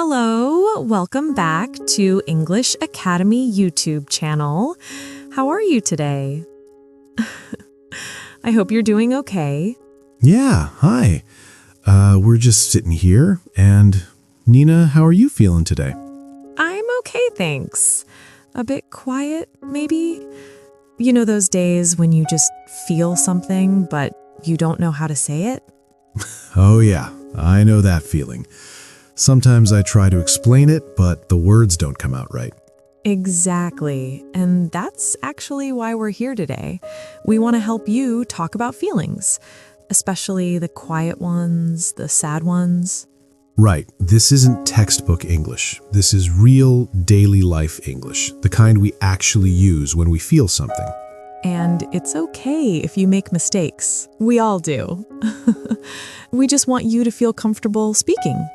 Hello, welcome back to English Academy YouTube channel. How are you today? I hope you're doing okay. Yeah, hi. We're just sitting here, and Nina, how are you feeling today? I'm okay, thanks. A bit quiet, maybe? You know those days when you just feel something, but you don't know how to say it? Oh yeah, I know that feeling. Sometimes I try to explain it, but the words don't come out right. Exactly. And that's actually why we're here today. We want to help you talk about feelings, especially the quiet ones, the sad ones. Right, this isn't textbook English. This is real daily life English, the kind we actually use when we feel something. And it's okay if you make mistakes. We all do. We just want you to feel comfortable speaking.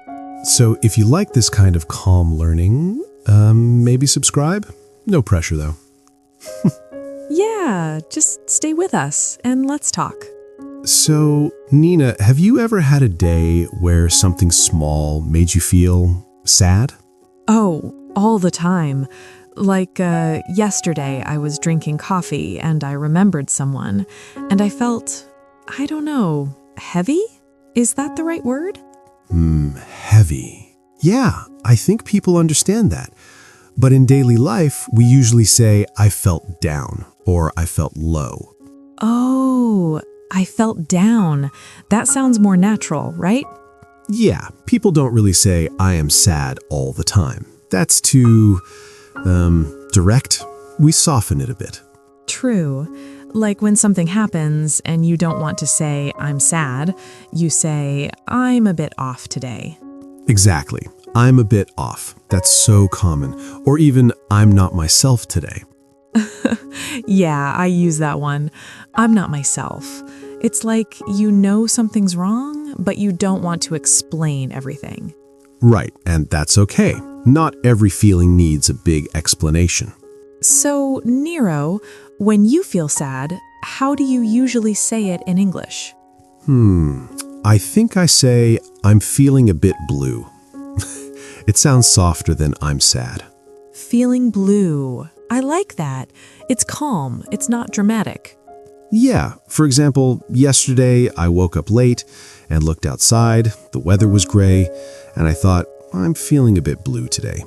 So if you like this kind of calm learning, maybe subscribe? No pressure though. Yeah, just stay with us and let's talk. So, Nina, have you ever had a day where something small made you feel sad? Oh, all the time. Like yesterday, I was drinking coffee and I remembered someone, and I felt, I don't know, heavy? Is that the right word? Heavy. Yeah, I think people understand that. But in daily life, we usually say, I felt down, or I felt low. Oh, I felt down. That sounds more natural, right? Yeah, people don't really say, I am sad all the time. That's too, direct. We soften it a bit. True. Like when something happens and you don't want to say, I'm sad, you say, I'm a bit off today. Exactly. I'm a bit off. That's so common. Or even, I'm not myself today. Yeah, I use that one. I'm not myself. It's like you know something's wrong, but you don't want to explain everything. Right, and that's okay. Not every feeling needs a big explanation. So, Nero, when you feel sad, how do you usually say it in English? I think I say, I'm feeling a bit blue. It sounds softer than I'm sad. Feeling blue. I like that. It's calm. It's not dramatic. Yeah, for example, yesterday I woke up late and looked outside, the weather was gray, and I thought, I'm feeling a bit blue today.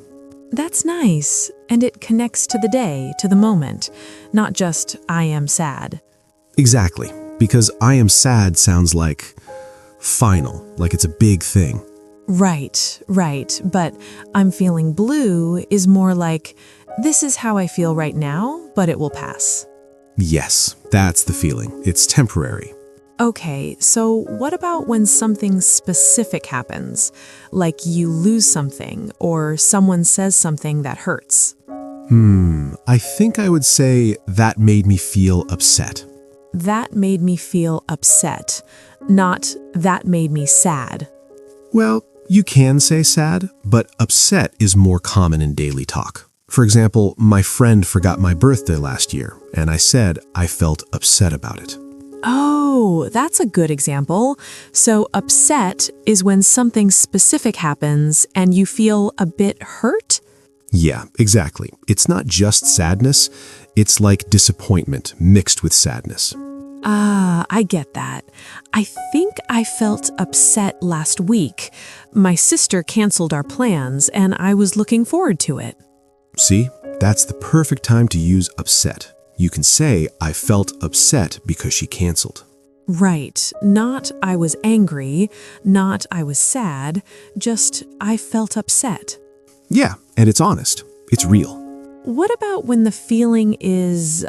That's nice. And it connects to the day, to the moment, not just, I am sad. Exactly, because I am sad sounds like final, like it's a big thing. Right. But I'm feeling blue is more like, this is how I feel right now, but it will pass. Yes, that's the feeling. It's temporary. Okay, so what about when something specific happens? Like you lose something or someone says something that hurts? I think I would say that made me feel upset. That made me feel upset, not that made me sad. Well, you can say sad, but upset is more common in daily talk. For example, my friend forgot my birthday last year, and I said I felt upset about it. Oh, that's a good example. So upset is when something specific happens and you feel a bit hurt? Yeah, exactly. It's not just sadness, it's like disappointment mixed with sadness. Ah, I get that. I think I felt upset last week. My sister canceled our plans and I was looking forward to it. See, that's the perfect time to use upset. You can say, I felt upset because she canceled. Right. Not I was angry, not I was sad, just I felt upset. Yeah, and it's honest. It's real. What about when the feeling is,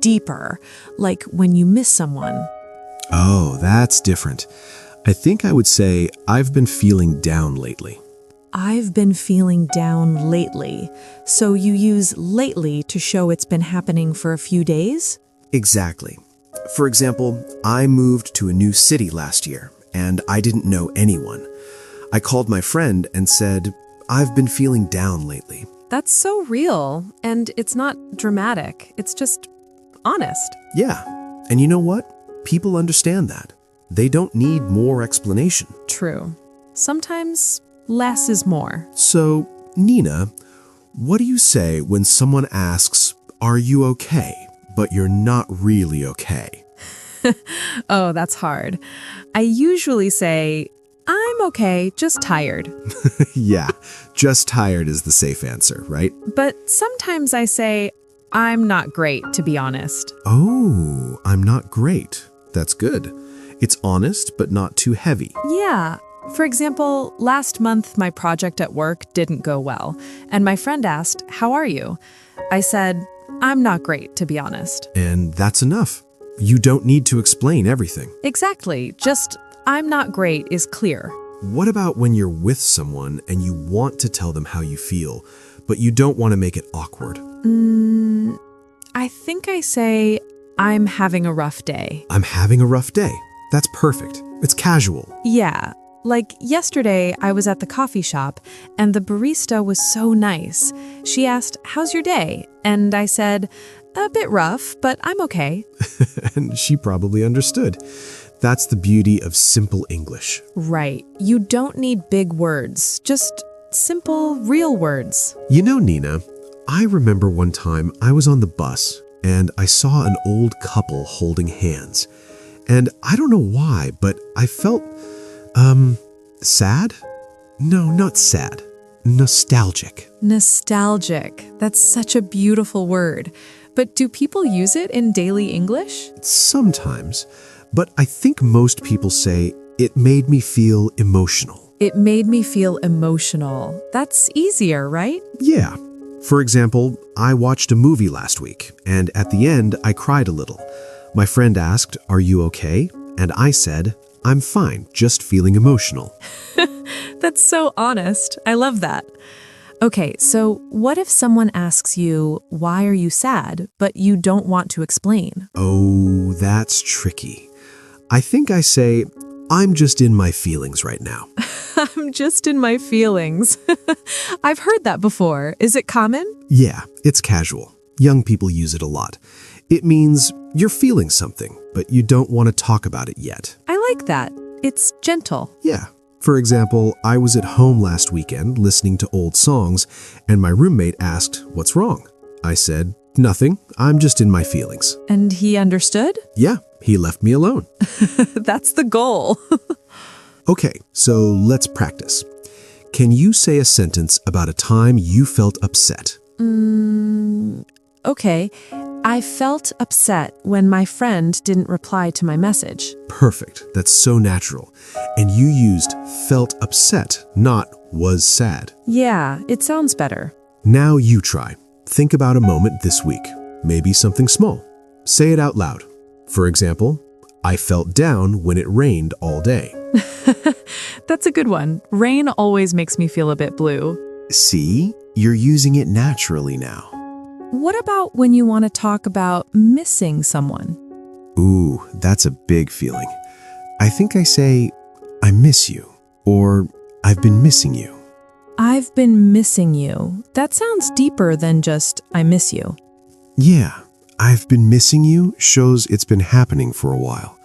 deeper, like when you miss someone? Oh, that's different. I think I would say, I've been feeling down lately. I've been feeling down lately. So you use lately to show it's been happening for a few days? Exactly. For example, I moved to a new city last year, and I didn't know anyone. I called my friend and said, I've been feeling down lately. That's so real, and it's not dramatic. It's just honest. Yeah, and you know what? People understand that. They don't need more explanation. True. Sometimes Less is more. So, Nina, what do you say when someone asks, "Are you okay?" but you're not really okay? Oh, that's hard. I usually say, I'm okay, just tired. Yeah, just tired is the safe answer, right? But sometimes I say, I'm not great, to be honest. Oh, I'm not great. That's good. It's honest, but not too heavy. Yeah. For example, last month my project at work didn't go well, and my friend asked, how are you? I said, I'm not great, to be honest. And that's enough. You don't need to explain everything. Exactly. Just, I'm not great is clear. What about when you're with someone and you want to tell them how you feel, but you don't want to make it awkward? I think I say, I'm having a rough day. I'm having a rough day. That's perfect. It's casual. Yeah. Like yesterday, I was at the coffee shop, and the barista was so nice. She asked, how's your day? And I said, a bit rough, but I'm okay. And she probably understood. That's the beauty of simple English. Right. You don't need big words, just simple, real words. You know, Nina, I remember one time I was on the bus and I saw an old couple holding hands. And I don't know why, but I felt, sad? No, not sad. Nostalgic. Nostalgic. That's such a beautiful word. But do people use it in daily English? Sometimes. But I think most people say, it made me feel emotional. It made me feel emotional. That's easier, right? Yeah. For example, I watched a movie last week, and at the end, I cried a little. My friend asked, are you okay? And I said, I'm fine, just feeling emotional. That's so honest. I love that. Okay, so what if someone asks you, why are you sad, but you don't want to explain? Oh, that's tricky. I think I say, I'm just in my feelings right now. I'm just in my feelings. I've heard that before. Is it common? Yeah, it's casual. Young people use it a lot. It means you're feeling something, but you don't want to talk about it yet. I like that. It's gentle. Yeah. For example, I was at home last weekend listening to old songs, and my roommate asked, what's wrong? I said, nothing. I'm just in my feelings. And he understood? Yeah, he left me alone. That's the goal. Okay, so let's practice. Can you say a sentence about a time you felt upset? Okay. I felt upset when my friend didn't reply to my message. Perfect. That's so natural. And you used felt upset, not was sad. Yeah, it sounds better. Now you try. Think about a moment this week. Maybe something small. Say it out loud. For example, I felt down when it rained all day. That's a good one. Rain always makes me feel a bit blue. See? You're using it naturally now. What about when you want to talk about missing someone? Ooh, that's a big feeling. I think I say, I miss you, or I've been missing you. I've been missing you. That sounds deeper than just, I miss you. Yeah, I've been missing you shows it's been happening for a while.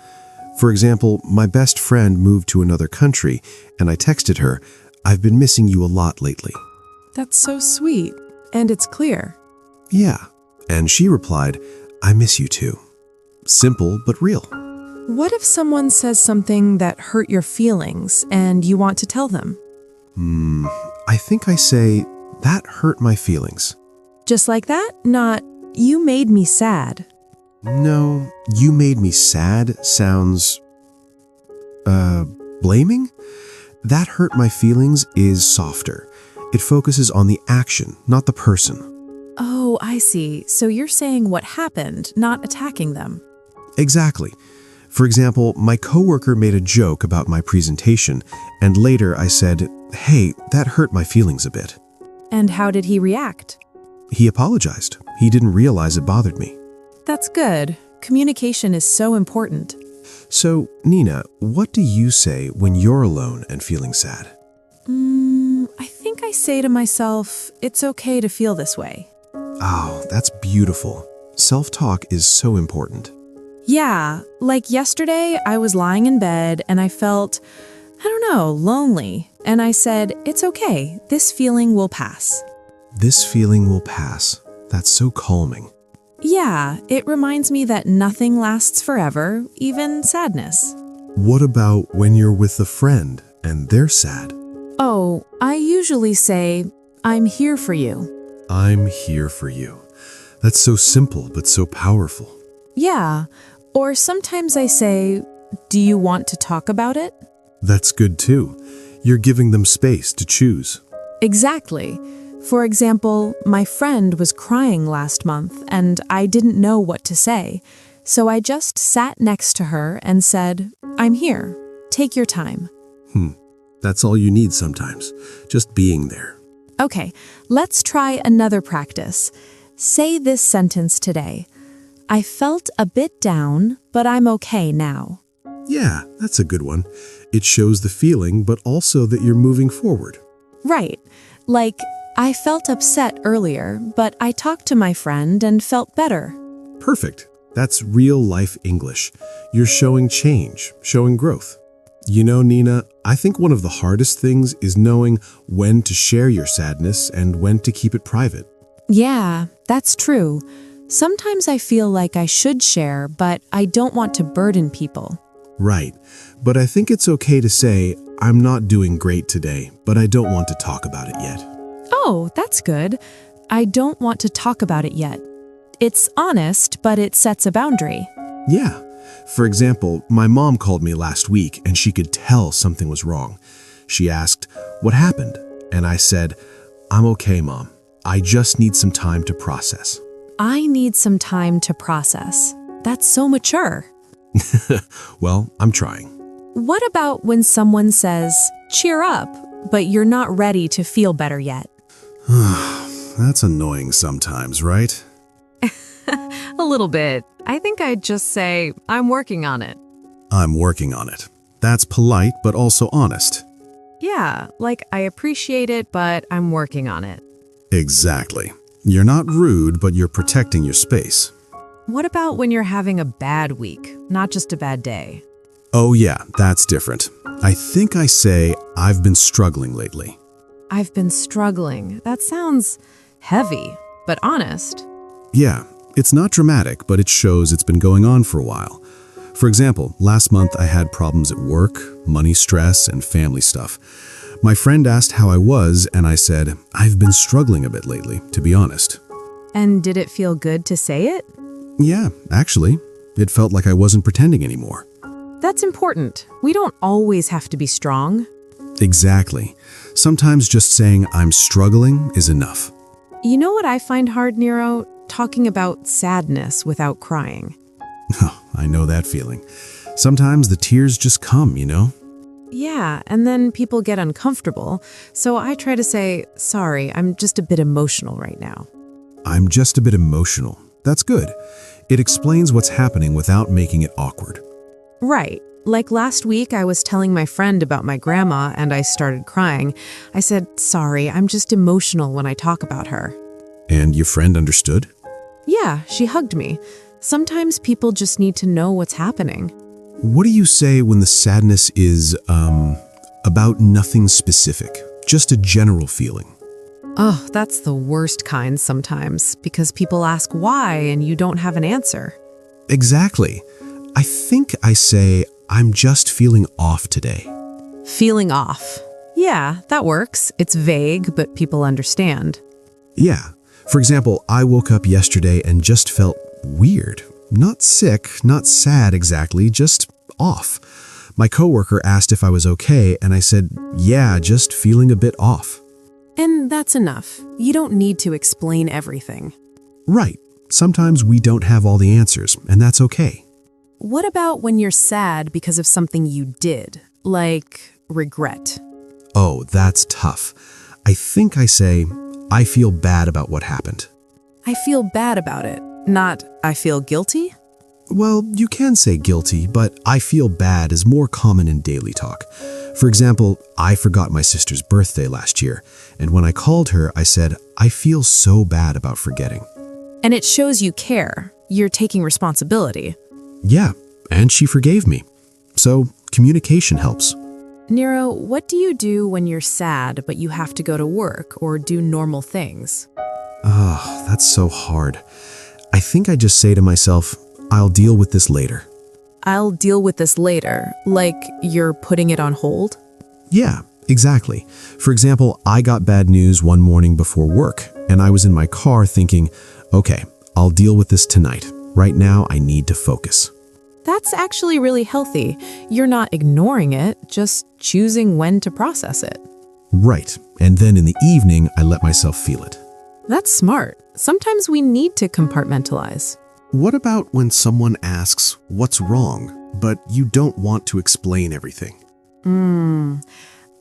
For example, my best friend moved to another country, and I texted her, I've been missing you a lot lately. That's so sweet, and it's clear. Yeah, and she replied, I miss you too. Simple but real. What if someone says something that hurt your feelings and you want to tell them? I think I say, that hurt my feelings. Just like that? Not, you made me sad. No, you made me sad sounds, blaming? That hurt my feelings is softer. It focuses on the action, not the person. Oh, I see. So you're saying what happened, not attacking them. Exactly. For example, my coworker made a joke about my presentation, and later I said, hey, that hurt my feelings a bit. And how did he react? He apologized. He didn't realize it bothered me. That's good. Communication is so important. So, Nina, what do you say when you're alone and feeling sad? I think I say to myself, it's okay to feel this way. Oh, that's beautiful. Self-talk is so important. Yeah, like yesterday, I was lying in bed and I felt, I don't know, lonely. and I said, "It's okay, this feeling will pass." This feeling will pass. That's so calming. Yeah, it reminds me that nothing lasts forever, even sadness. What about when you're with a friend and they're sad? Oh, I usually say, "I'm here for you." I'm here for you. That's so simple but so powerful. Yeah, or sometimes I say, "Do you want to talk about it?" That's good too. You're giving them space to choose. Exactly. For example, my friend was crying last month and I didn't know what to say. So I just sat next to her and said, "I'm here. Take your time." That's all you need sometimes. Just being there. Okay, let's try another practice. Say this sentence today. "I felt a bit down, but I'm okay now." Yeah, that's a good one. It shows the feeling, but also that you're moving forward. Right. Like, "I felt upset earlier, but I talked to my friend and felt better." Perfect. That's real life English. You're showing change, showing growth. You know, Nina, I think one of the hardest things is knowing when to share your sadness and when to keep it private. Yeah, that's true. Sometimes I feel like I should share, but I don't want to burden people. Right. But I think it's okay to say, I'm not doing great today, but I don't want to talk about it yet. Oh, that's good. I don't want to talk about it yet. It's honest, but it sets a boundary. Yeah. For example, my mom called me last week and she could tell something was wrong. She asked, "What happened?" And I said, "I'm okay, Mom. I just need some time to process." I need some time to process. That's so mature. Well, I'm trying. What about when someone says, "Cheer up," but you're not ready to feel better yet? That's annoying sometimes, right? A little bit. I think I'd just say, "I'm working on it." I'm working on it. That's polite, but also honest. Yeah, like I appreciate it, but I'm working on it. Exactly. You're not rude, but you're protecting your space. What about when you're having a bad week, not just a bad day? Oh yeah, that's different. I think I say, I've been struggling lately. I've been struggling. That sounds heavy, but honest. Yeah, it's not dramatic, but it shows it's been going on for a while. For example, last month I had problems at work, money stress, and family stuff. My friend asked how I was, and I said, I've been struggling a bit lately, to be honest. And did it feel good to say it? Yeah, actually, it felt like I wasn't pretending anymore. That's important. We don't always have to be strong. Exactly. Sometimes just saying I'm struggling is enough. You know what I find hard, Nero? Talking about sadness without crying. I know that feeling. Sometimes the tears just come, you know? Yeah, and then people get uncomfortable. So I try to say, "Sorry, I'm just a bit emotional right now." I'm just a bit emotional. That's good. It explains what's happening without making it awkward. Right. Like last week, I was telling my friend about my grandma and I started crying. I said, "Sorry, I'm just emotional when I talk about her." And your friend understood? Yeah, she hugged me. Sometimes people just need to know what's happening. What do you say when the sadness is, about nothing specific? Just a general feeling? Oh, that's the worst kind sometimes, because people ask why and you don't have an answer. Exactly. I think I say, I'm just feeling off today. Feeling off. Yeah, that works. It's vague, but people understand. Yeah. For example, I woke up yesterday and just felt weird. Not sick, not sad exactly, just off. My coworker asked if I was okay, and I said, yeah, just feeling a bit off. And that's enough. You don't need to explain everything. Right. Sometimes we don't have all the answers, and that's okay. What about when you're sad because of something you did, like regret? Oh, that's tough. I think I say, I feel bad about what happened. I feel bad about it, not I feel guilty? Well, you can say guilty, but I feel bad is more common in daily talk. For example, I forgot my sister's birthday last year, and when I called her, I said, I feel so bad about forgetting. And it shows you care. You're taking responsibility. Yeah, and she forgave me. So, communication helps. Nero, what do you do when you're sad but you have to go to work or do normal things? Oh, that's so hard. I think I just say to myself, I'll deal with this later. I'll deal with this later, like you're putting it on hold? Yeah, exactly. For example, I got bad news one morning before work, and I was in my car thinking, okay, I'll deal with this tonight. Right now, I need to focus. That's actually really healthy. You're not ignoring it, just choosing when to process it. Right, and then in the evening, I let myself feel it. That's smart. Sometimes we need to compartmentalize. What about when someone asks, what's wrong, but you don't want to explain everything?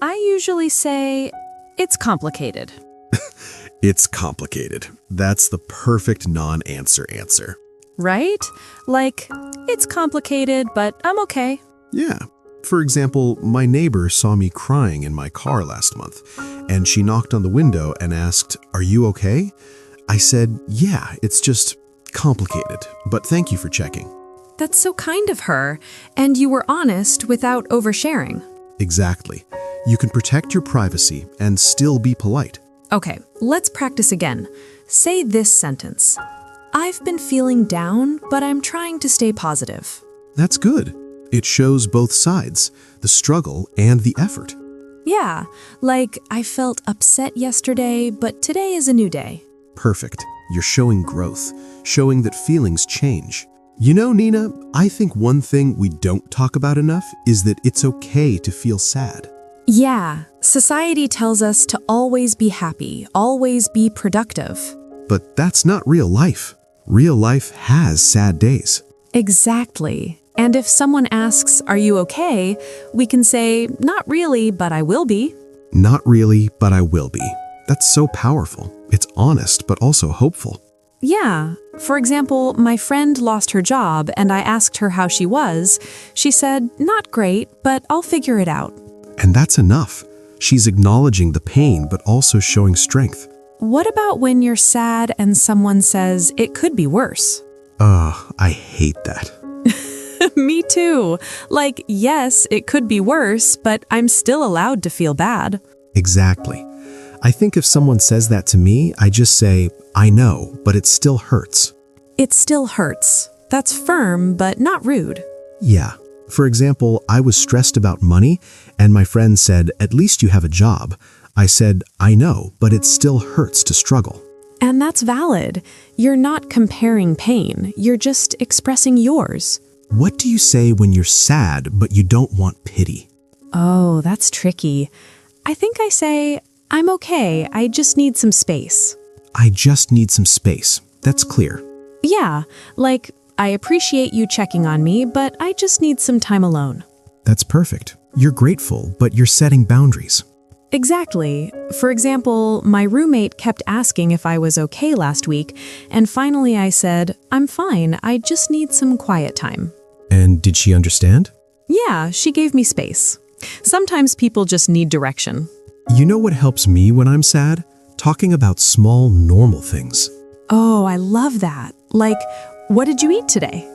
I usually say, it's complicated. It's complicated. That's the perfect non-answer answer. Right? Like, it's complicated, but I'm okay. Yeah. For example, my neighbor saw me crying in my car last month, and she knocked on the window and asked, "Are you okay?" I said, "Yeah, it's just complicated, but thank you for checking." That's so kind of her, and you were honest without oversharing. Exactly. You can protect your privacy and still be polite. Okay, let's practice again. Say this sentence. I've been feeling down, but I'm trying to stay positive. That's good. It shows both sides, the struggle and the effort. Yeah, like I felt upset yesterday, but today is a new day. Perfect. You're showing growth, showing that feelings change. You know, Nina, I think one thing we don't talk about enough is that it's okay to feel sad. Yeah, society tells us to always be happy, always be productive. But that's not real life. Real life has sad days. Exactly. And if someone asks, are you okay? We can say, not really, but I will be. Not really, but I will be. That's so powerful. It's honest, but also hopeful. Yeah. For example, my friend lost her job and I asked her how she was. She said, not great, but I'll figure it out. And that's enough. She's acknowledging the pain, but also showing strength. What about when you're sad and someone says, it could be worse? I hate that. Me too. Like, yes, it could be worse, but I'm still allowed to feel bad. Exactly. I think if someone says that to me, I just say, I know, but it still hurts. It still hurts. That's firm, but not rude. Yeah. For example, I was stressed about money, and my friend said, at least you have a job. I said, I know, but it still hurts to struggle. And that's valid. You're not comparing pain. You're just expressing yours. What do you say when you're sad, but you don't want pity? Oh, that's tricky. I think I say, I'm okay. I just need some space. I just need some space. That's clear. Yeah, like, I appreciate you checking on me, but I just need some time alone. That's perfect. You're grateful, but you're setting boundaries. Exactly. For example, my roommate kept asking if I was okay last week, and finally I said, I'm fine, I just need some quiet time. And did she understand? Yeah, she gave me space. Sometimes people just need direction. You know what helps me when I'm sad? Talking about small, normal things. Oh, I love that. Like, what did you eat today?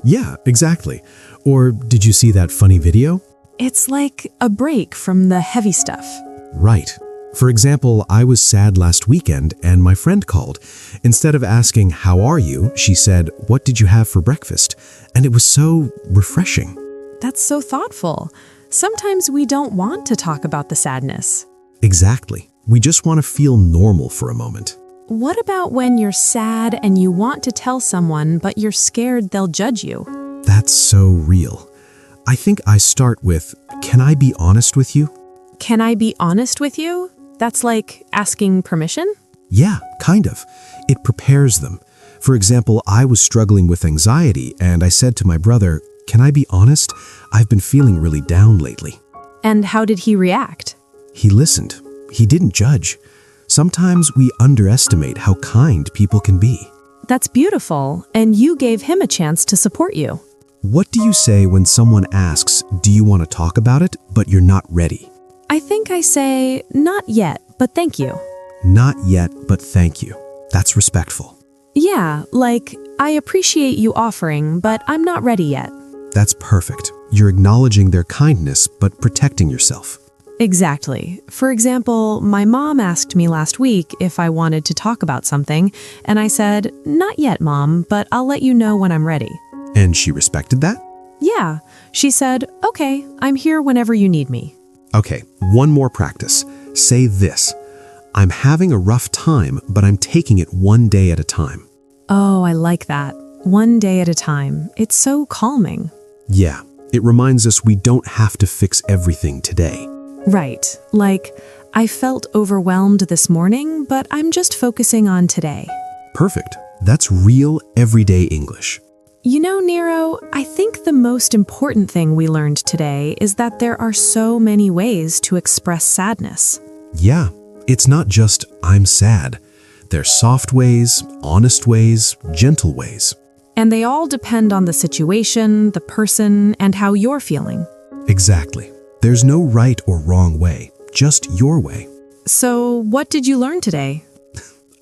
Yeah, exactly. Or did you see that funny video? It's like a break from the heavy stuff. Right. For example, I was sad last weekend and my friend called. Instead of asking, how are you? She said, what did you have for breakfast? And it was so refreshing. That's so thoughtful. Sometimes we don't want to talk about the sadness. Exactly. We just want to feel normal for a moment. What about when you're sad and you want to tell someone, but you're scared they'll judge you? That's so real. I think I start with, can I be honest with you? Can I be honest with you? That's like asking permission? Yeah, kind of. It prepares them. For example, I was struggling with anxiety and I said to my brother, can I be honest? I've been feeling really down lately. And how did he react? He listened. He didn't judge. Sometimes we underestimate how kind people can be. That's beautiful, and you gave him a chance to support you. What do you say when someone asks, do you want to talk about it, but you're not ready? I think I say, not yet, but thank you. Not yet, but thank you. That's respectful. Yeah, like, I appreciate you offering, but I'm not ready yet. That's perfect. You're acknowledging their kindness, but protecting yourself. Exactly. For example, my mom asked me last week if I wanted to talk about something, and I said, "Not yet, Mom, but I'll let you know when I'm ready." And she respected that? Yeah, she said, "Okay, I'm here whenever you need me." Okay, one more practice. Say this: I'm having a rough time, but I'm taking it one day at a time. Oh, I like that. One day at a time. It's so calming. Yeah, it reminds us we don't have to fix everything today. Right. Like, I felt overwhelmed this morning, but I'm just focusing on today. Perfect. That's real, everyday English. You know, Nero, I think the most important thing we learned today is that there are so many ways to express sadness. Yeah, it's not just "I'm sad." There's soft ways, honest ways, gentle ways. And they all depend on the situation, the person, and how you're feeling. Exactly. There's no right or wrong way, just your way. So, what did you learn today?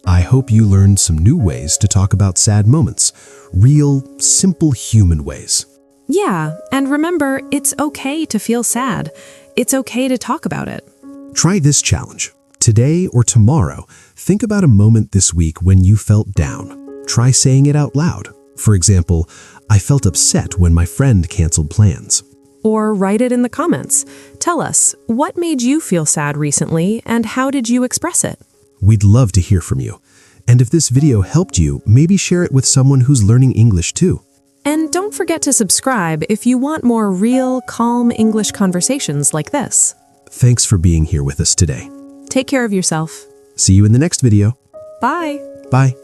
I hope you learned some new ways to talk about sad moments. Real, simple human ways. Yeah, and remember, it's okay to feel sad. It's okay to talk about it. Try this challenge. Today or tomorrow, think about a moment this week when you felt down. Try saying it out loud. For example, "I felt upset when my friend canceled plans." Or write it in the comments. Tell us, what made you feel sad recently, and how did you express it? We'd love to hear from you. And if this video helped you, maybe share it with someone who's learning English too. And don't forget to subscribe if you want more real, calm English conversations like this. Thanks for being here with us today. Take care of yourself. See you in the next video. Bye. Bye.